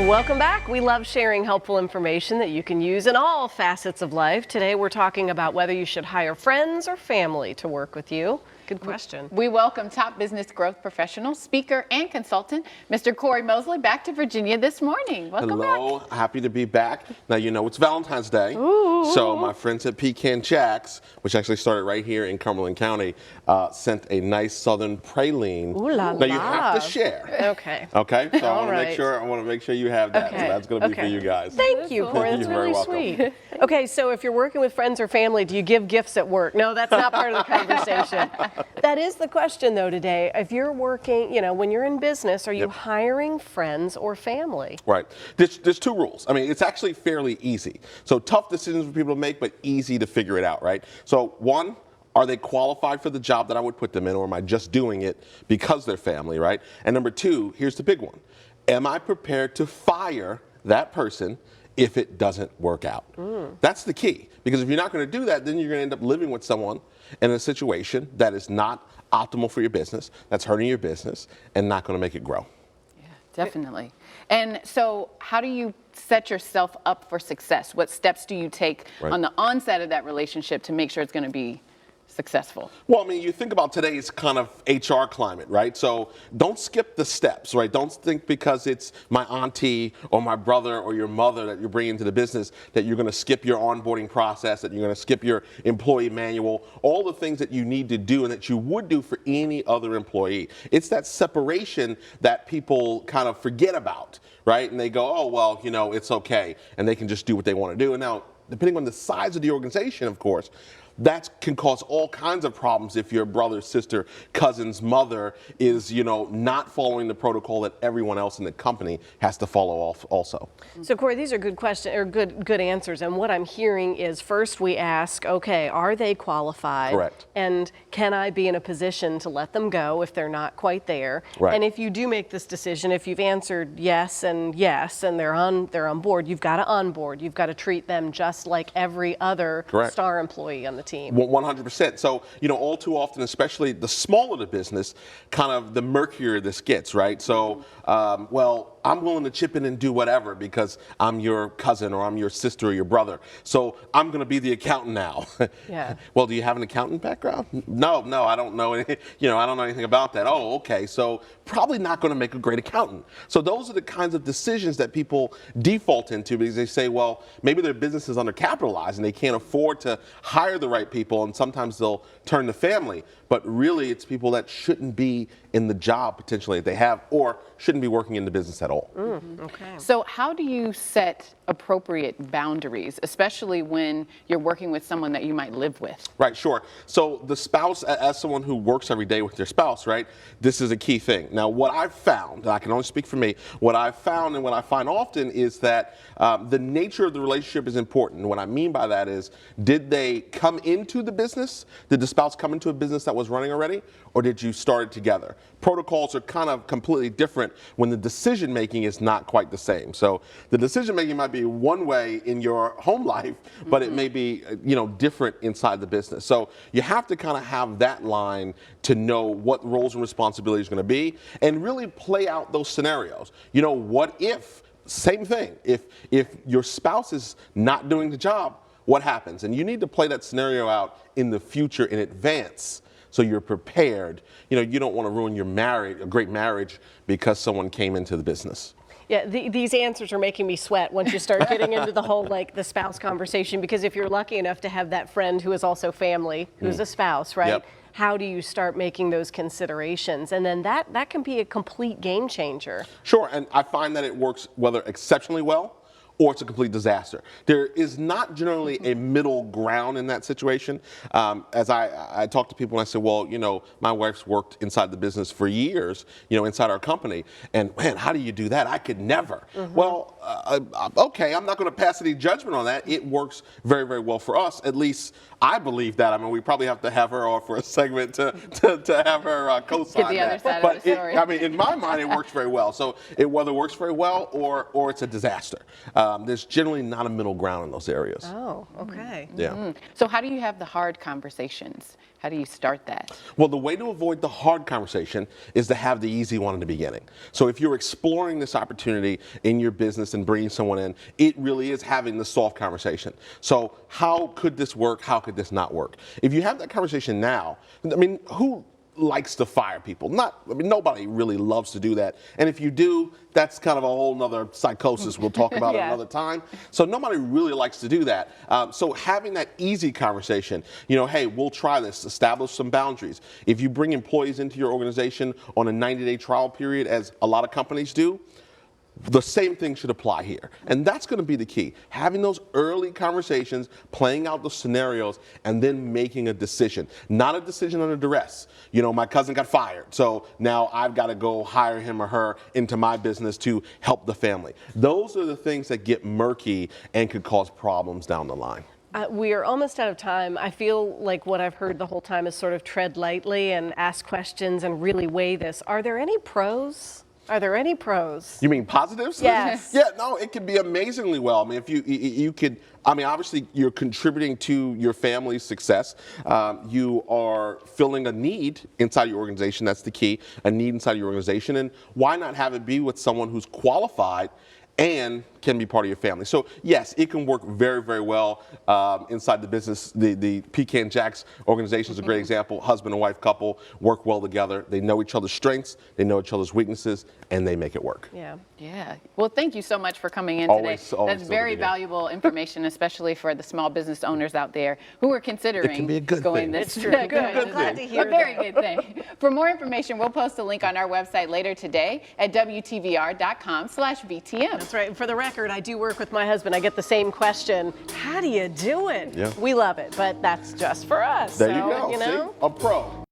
Welcome back. We love sharing helpful information that you can use in all facets of life. Today we're talking about whether you should hire friends or family to work with you. Good question. We welcome top business growth professional, speaker, and consultant, Mr. Corey Mosley, back to Virginia this morning. Welcome Hello, back. happy to be back. Now, you know, it's Valentine's Day. Ooh. So my friends at Pecan Jacks, which actually started right here in Cumberland County, sent a nice southern praline. Ooh la Now, you la. have to share. Okay. Okay, so All I want to right. make sure you have that. Okay. So that's going to be Okay. for you guys. Thank you, Corey. That's You're very really welcome. sweet. Okay, so if you're working with friends or family, do you give gifts at work? No, that's not part of the conversation. That is the question, though, today. If you're working, you know, when you're in business, are you Yep. hiring friends or family? Right. There's two rules. I mean, it's actually fairly easy. So tough decisions for people to make, but easy to figure it out, right? So one, are they qualified for the job that I would put them in, or am I just doing it because they're family, right? And number two, here's the big one. Am I prepared to fire that person if it doesn't work out? That's the key. Because if you're not going to do that, then you're going to end up living with someone in a situation that is not optimal for your business, that's hurting your business, and not going to make it grow. Yeah, definitely. And so how do you set yourself up for success? What steps do you take Right. on the onset of that relationship to make sure it's going to be successful? Well, I mean, you think about today's kind of HR climate, right? So don't skip the steps, right? Don't think because it's my auntie or my brother or your mother that you're bringing to the business that you're going to skip your onboarding process, that you're going to skip your employee manual, all the things that you need to do and that you would do for any other employee. It's that separation that people kind of forget about, right? And they go, oh, well, you know, it's okay. And they can just do what they want to do. And now, depending on the size of the organization, of course, that can cause all kinds of problems if your brother, sister, cousin's mother is, you know, not following the protocol that everyone else in the company has to follow also. So, Corey, these are good questions or good answers. And what I'm hearing is first we ask, okay, are they qualified? Correct. And can I be in a position to let them go if they're not quite there? Right. And if you do make this decision, if you've answered yes and they're on board, you've got to onboard. You've got to treat them just like every other Correct. star employee on the team. 100%. So, you know, all too often, especially the smaller the business, kind of the murkier this gets, right? So, well, I'm willing to chip in and do whatever because I'm your cousin or I'm your sister or your brother. So I'm going to be the accountant now. Yeah. Well, do you have an accountant background? No, I don't know anything. You know, I don't know anything about that. Oh, okay. So probably not going to make a great accountant. So those are the kinds of decisions that people default into because they say, well, maybe their business is undercapitalized and they can't afford to hire the right people, and sometimes they'll turn to family. But really, it's people that shouldn't be in the job potentially that they have or shouldn't be working in the business at all. Okay. So how do you set appropriate boundaries, especially when you're working with someone that you might live with? Right, sure. So the spouse, as someone who works every day with their spouse, right, this is a key thing. Now, what I've found, and I can only speak for me, what I've found and what I find often is that the nature of the relationship is important. And what I mean by that is, did they come into the business? Did the spouse come into a business that was running already? Or did you start it together? Protocols are kind of completely different when the decision making is not quite the same. So the decision making might be one way in your home life, but it may be, you know, different inside the business. So you have to kind of have that line to know what roles and responsibilities are going to be and really play out those scenarios. You know, what if, same thing, if your spouse is not doing the job, what happens? And you need to play that scenario out in the future in advance. So you're prepared. You know, you don't want to ruin your marriage, a great marriage, because someone came into the business. Yeah, these answers are making me sweat once you start getting into the whole, like, the spouse conversation, because if you're lucky enough to have that friend who is also family, who's a spouse, right? Yep. How do you start making those considerations? And then that can be a complete game changer. Sure, and I find that it works whether exceptionally well or it's a complete disaster. There is not generally a middle ground in that situation. As I talk to people and I say, well, you know, my wife's worked inside the business for years, you know, inside our company, and man, how do you do that? I could never. Well, okay, I'm not going to pass any judgment on that. It works very, very well for us. At least I believe that. I mean, we probably have to have her on for a segment to have her co-sign Get the other that. side But of the story. I mean, in my mind, it works very well. So it whether works very well or it's a disaster. there's generally not a middle ground in those areas. Oh, okay. Yeah. So how do you have the hard conversations? How do you start that? Well, the way to avoid the hard conversation is to have the easy one in the beginning. So if you're exploring this opportunity in your business and bringing someone in, it really is having the soft conversation. So how could this work? How could this not work? If you have that conversation now, I mean, who likes to fire people? Nobody really loves to do that. And if you do, that's kind of a whole nother psychosis we'll talk about Yeah. another time. So nobody really likes to do that. So having that easy conversation, hey, we'll try this, establish some boundaries. If you bring employees into your organization on a 90-day trial period, as a lot of companies do, the same thing should apply here. And that's going to be the key. Having those early conversations, playing out the scenarios, and then making a decision. Not a decision under duress. My cousin got fired, so now I've got to go hire him or her into my business to help the family. Those are the things that get murky and could cause problems down the line. We are almost out of time. I feel like what I've heard the whole time is sort of tread lightly and ask questions and really weigh this. Are there any pros? Are there any pros? You mean positives? Yes. Yeah, no, it could be amazingly well. I mean, if you could, obviously you're contributing to your family's success. You are filling a need inside your organization. That's the key, a need inside your organization. And why not have it be with someone who's qualified and can be part of your family? So yes, it can work very, very well inside the business. The Pecan Jacks organization is a great example. Husband and wife couple work well together. They know each other's strengths, they know each other's weaknesses, and they make it work. Yeah. Yeah. Well, thank you so much for coming in Always today. That's so very good to be here. valuable information, especially for the small business owners out there who are considering be a good going thing. this It's true. good. Good. Glad to hear A very that. good thing. For more information, we'll post a link on our website later today at WTVR.com/VTM. That's right. And for the record, I do work with my husband. I get the same question. How do you do it? Yeah. We love it, but that's just for us. There you So, go. You know? See? A pro.